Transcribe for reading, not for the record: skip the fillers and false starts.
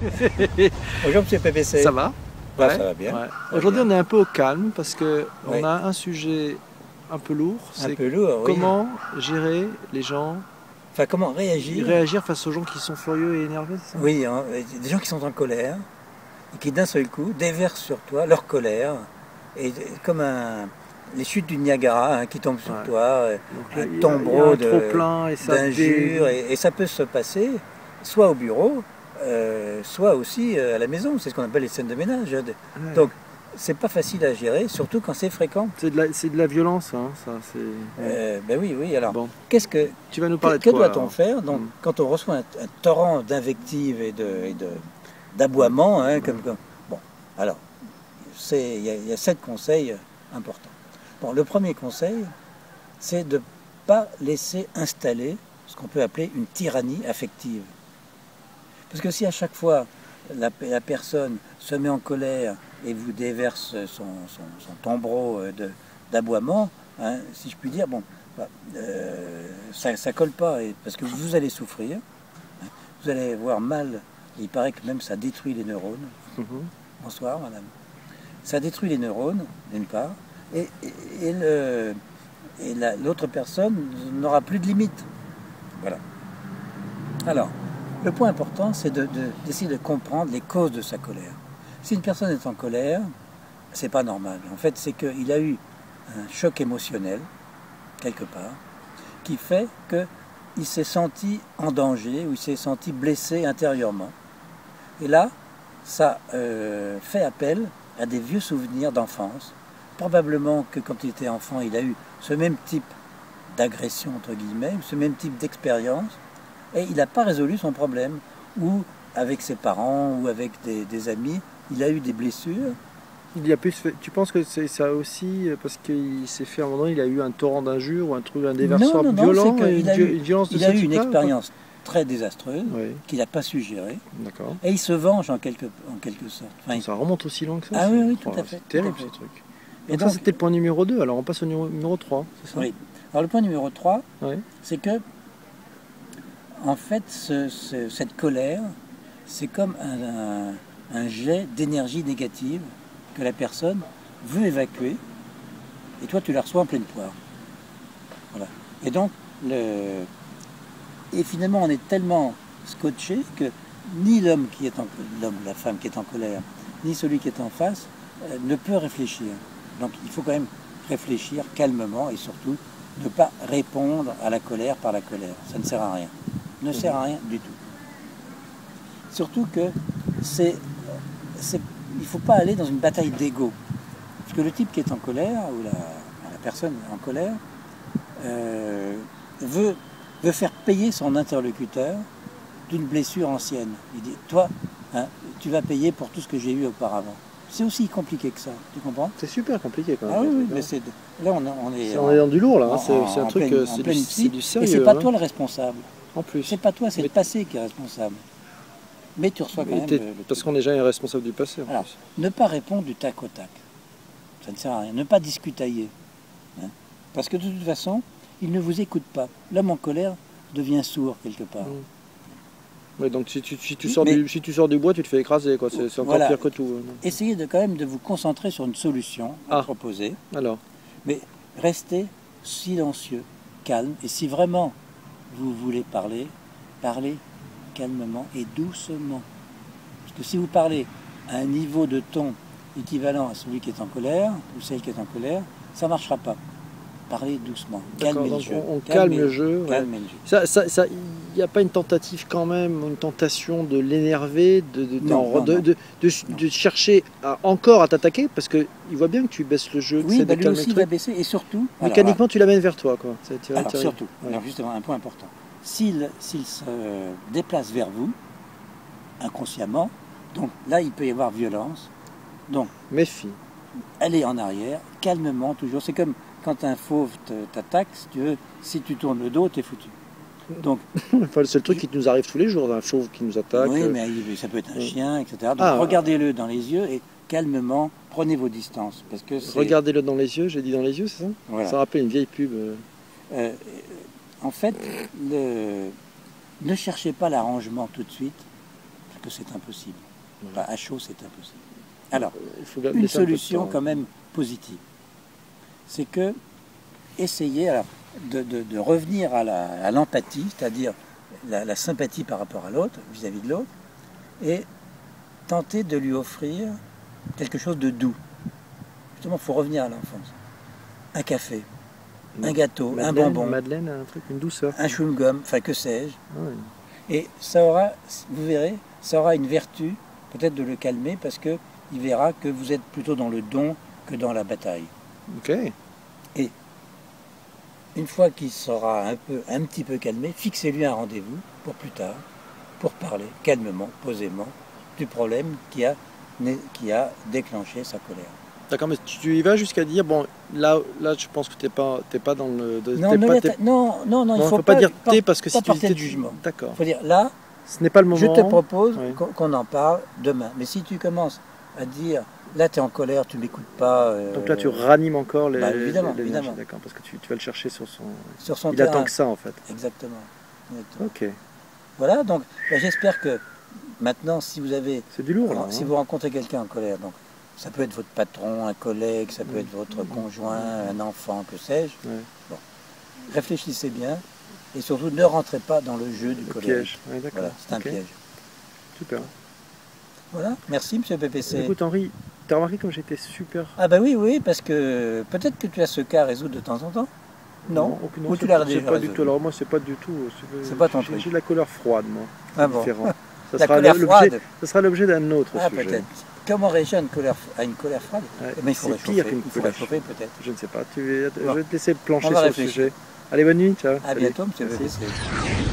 Bonjour Monsieur PPC. Ça va? Ouais, Ouais, ça va bien. ouais. Ça va Aujourd'hui, bien. on est un peu au calme parce que Oui. on a un sujet un peu lourd, Un c'est peu lourd, oui. comment gérer les gens, Enfin, comment réagir? réagir face aux gens qui sont furieux et énervés, c'est ça? Oui, hein, des gens qui sont en colère et qui d'un seul coup déversent sur toi leur colère, et comme les chutes du Niagara hein, qui tombent sur Ouais. toi, Donc un il y a tombereau un trop plein et ça d'injures, et ça peut se passer soit au bureau, soit aussi à la maison. C'est ce qu'on appelle les scènes de ménage. Ouais. Donc, c'est pas facile à gérer, surtout quand c'est fréquent. C'est de la violence, hein, ça. C'est ouais. Ben oui, oui. Alors, Bon, qu'est-ce que tu vas nous parler de que quoi doit-on alors? faire donc, Hmm. quand on reçoit un torrent d'invectives d'aboiements hein, bon, alors, il y a 7 conseils importants. Bon, le premier conseil, c'est de ne pas laisser installer ce qu'on peut appeler une tyrannie affective. Parce que si à chaque fois la personne se met en colère et vous déverse son tombereau d'aboiement, hein, si je puis dire, bon, bah, ça ne colle pas, parce que vous allez souffrir, hein, vous allez avoir mal, et il paraît que même ça détruit les neurones. Mhm. Bonsoir madame. Ça détruit les neurones, d'une part, et l'autre personne n'aura plus de limite. Voilà. Alors, le point important, c'est d'essayer de comprendre les causes de sa colère. Si une personne est en colère, c'est pas normal. En fait, c'est qu'il a eu un choc émotionnel, quelque part, qui fait qu'il s'est senti en danger ou il s'est senti blessé intérieurement. Et là, ça fait appel à des vieux souvenirs d'enfance. Probablement que quand il était enfant, il a eu ce même type d'agression, entre guillemets, ce même type d'expérience, et il n'a pas résolu son problème. Ou avec ses parents, ou avec des amis, il a eu des blessures. Il y a plus, tu penses que c'est ça aussi parce qu'il s'est fait à un moment donné, il a eu un torrent d'injures ou un truc, un Non, déversoir non, non, c'est violent, qu'il a eu, une violence de il ce a eu une type-là ou pas? expérience très désastreuse Oui, qu'il n'a pas su gérer, d'accord. et il se venge en quelque sorte. Enfin, Ça remonte aussi loin que ça? ah oui, oui, tout Oh, à fait. c'est terrible Tout à ce fait. truc. Et Donc ça donc, c'était le point numéro 2, alors on passe au numéro 3, c'est ça? oui. Alors le point numéro 3, Oui. c'est que, en fait, cette colère, c'est comme un jet d'énergie négative que la personne veut évacuer, et toi tu la reçois en pleine poire. Voilà. Et donc, et finalement, on est tellement scotché que ni l'homme la femme qui est en colère, ni celui qui est en face ne peut réfléchir. Donc, il faut quand même réfléchir calmement et surtout ne pas répondre à la colère par la colère. Ça ne sert à rien. Ne sert à rien du tout. Surtout que il ne faut pas aller dans une bataille d'ego. Parce que le type qui est en colère, ou la personne en colère, veut faire payer son interlocuteur d'une blessure ancienne. Il dit, toi, hein, tu vas payer pour tout ce que j'ai eu auparavant. C'est aussi compliqué que ça, tu comprends? C'est super compliqué quand même. Ah oui, oui, Là, mais là on est on est dans du lourd là, hein. C'est un en truc, pleine, c'est psy, du et sérieux. c'est pas Hein. toi le responsable. En plus. C'est pas toi, c'est Mais- le passé qui est responsable. Mais tu reçois quand même Parce qu'on est déjà responsable du passé. En Alors, plus. ne pas répondre du tac au tac. Ça ne sert à rien. Ne pas discutailler. Hein. Parce que de toute façon, il ne vous écoute pas. L'homme en colère devient sourd quelque part. Ouais, donc si tu Mais- sors du bois, tu te fais écraser, quoi. C'est encore Voilà. pire que tout. Essayez quand même de vous concentrer sur une solution à proposer, Alors, mais restez silencieux, calme, et si vraiment vous voulez parler, parlez calmement et doucement. Parce que si vous parlez à un niveau de ton équivalent à celui qui est en colère, ou celle qui est en colère, ça ne marchera pas. Parlez doucement, calmez le jeu. on calme le jeu. Ouais. Calmez le jeu. Il n'y a pas une tentative quand même, une tentation de l'énerver, Non. de chercher encore à t'attaquer, parce qu'il voit bien que tu baisses le jeu, que Oui, c'est bah de lui calmer aussi le va truc. baisser, et surtout... Mécaniquement, tu l'amènes vers toi, quoi. Alors surtout, Ouais. alors justement, un point important. S'il se déplace vers vous, inconsciemment, donc là, il peut y avoir violence. Donc, Méfie. allez en arrière, calmement, toujours. C'est comme quand un fauve t'attaque, si tu veux, si tu tournes le dos, t'es foutu. Donc, Enfin, c'est le truc qui nous arrive tous les jours, un chauve qui nous attaque. oui, mais ça peut être un chien, etc. Donc, Ah. regardez-le dans les yeux et calmement, prenez vos distances. Parce que Regardez-le dans les yeux, j'ai dit dans les yeux, c'est ça? Voilà. Ça rappelle une vieille pub. En fait, ne cherchez pas l'arrangement tout de suite. que c'est impossible. Enfin, à chaud, c'est impossible. Alors, Il faut une laisser un peu de solution temps. quand même positive, c'est que essayer alors, de revenir à l'empathie, c'est-à-dire la sympathie par rapport à l'autre, vis-à-vis de l'autre, et tenter de lui offrir quelque chose de doux. Justement, il faut revenir à l'enfance. Un café, un gâteau, un bonbon, Madeleine, un truc, une douceur. un chewing-gum, enfin que sais-je. Ah ouais. Et ça aura, vous verrez, ça aura une vertu, peut-être de le calmer, parce que il verra que vous êtes plutôt dans le don que dans la bataille. Ok. Et une fois qu'il sera un petit peu calmé, fixez-lui un rendez-vous pour plus tard, pour parler calmement, posément, du problème qui a déclenché sa colère. D'accord, mais tu y vas jusqu'à dire, bon, là je pense que t'es pas dans le... Non, il faut pas dire t'es parce que pas si tu porter dis... de jugement. D'accord. Il faut dire là, Ce n'est pas le moment. je te propose Oui. qu'on en parle demain. Mais si tu commences à dire, là tu es en colère, tu m'écoutes pas... Donc là tu ranimes encore évidemment, l'énergie, évidemment. d'accord, parce que tu vas le chercher sur son... sur son Il terrain. attend que ça en fait. Exactement. Ok. Voilà, donc j'espère que maintenant, si vous avez... C'est du lourd là. Si vous rencontrez quelqu'un en colère, donc ça peut être votre patron, un collègue, ça peut être votre conjoint, un enfant, que sais-je. Ouais. Bon. Réfléchissez bien et surtout ne rentrez pas dans le jeu du Le colère. piège. Ouais, d'accord. Voilà, c'est un Ok. piège. Super. Voilà, merci Monsieur PPC. Écoute Henri, t'as remarqué comme j'étais super... Ah bah oui, parce que peut-être que tu as ce cas à résoudre de temps en temps. Non, ou tu l'as c'est déjà pas du résolu. tout. Alors moi c'est pas du tout... C'est pas ton truc. J'ai de la couleur froide moi. Ah bon. Différent. Ça La sera colère l'objet- froide. Ça sera l'objet d'un autre Ah sujet. peut-être. Comment réagir à une colère froide? Ouais, Eh ben, il faut c'est réchauffer. pire qu'une Il faut colère réchauffer peut-être. Je ne sais pas. Bon. Je vais te laisser plancher On va sur le réfléchir. sujet. Allez, bonne nuit. Ciao. À bientôt Monsieur Merci. PPC.